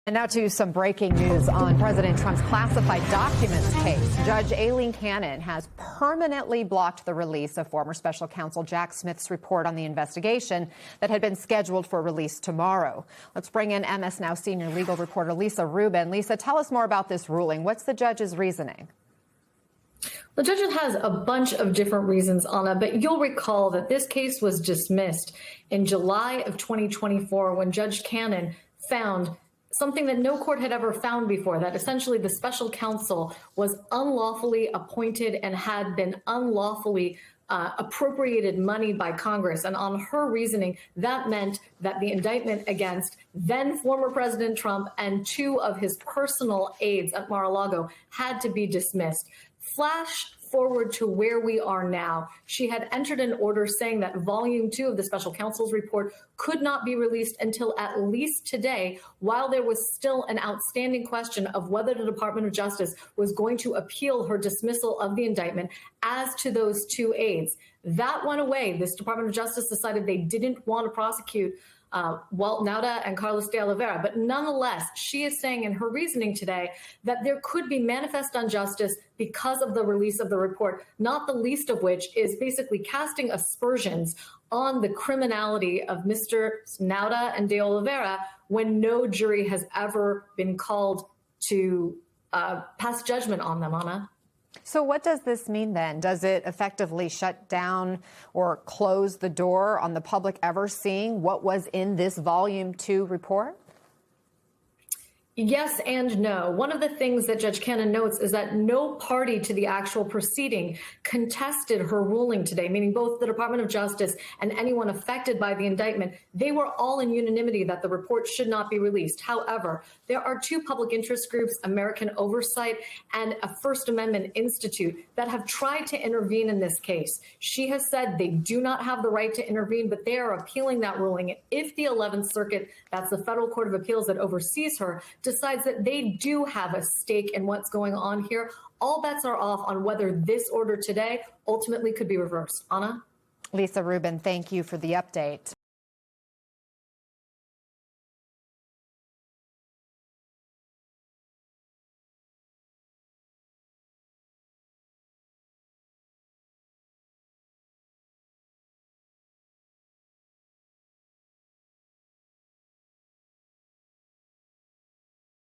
And now to some breaking news on President Trump's classified documents case. Judge Aileen Cannon has permanently blocked the release of former special counsel Jack Smith's report on the investigation that had been scheduled for release tomorrow. Let's bring in MS Now senior legal reporter Lisa Rubin. Lisa, tell us more about this ruling. What's the judge's reasoning? The judge has a bunch of different reasons, Anna, but you'll recall that this case was dismissed in July of 2024 when Judge Cannon found something that no court had ever found before, that essentially the special counsel was unlawfully appointed and had been unlawfully appropriated money by Congress. And on her reasoning, that meant that the indictment against then former President Trump and two of his personal aides at Mar-a-Lago had to be dismissed. Flash forward to where we are now. She had entered an order saying that volume 2 of the special counsel's report could not be released until at least today, while there was still an outstanding question of whether the Department of Justice was going to appeal her dismissal of the indictment as to those two aides. That went away. This Department of Justice decided they didn't want to prosecute Walt Nauta and Carlos de Oliveira. But nonetheless, she is saying in her reasoning today that there could be manifest injustice because of the release of the report, not the least of which is basically casting aspersions on the criminality of Mr. Nauta and de Oliveira when no jury has ever been called to pass judgment on them, Anna. So what does this mean then? Does it effectively shut down or close the door on the public ever seeing what was in this volume 2 report? Yes and no. One of the things that Judge Cannon notes is that no party to the actual proceeding contested her ruling today, meaning both the Department of Justice and anyone affected by the indictment. They were all in unanimity that the report should not be released. However, there are two public interest groups, American Oversight and a First Amendment Institute, that have tried to intervene in this case. She has said they do not have the right to intervene, but they are appealing that ruling. If the 11th Circuit, that's the Federal Court of Appeals that oversees her, decides that they do have a stake in what's going on here, all bets are off on whether this order today ultimately could be reversed. Anna? Lisa Rubin, thank you for the update.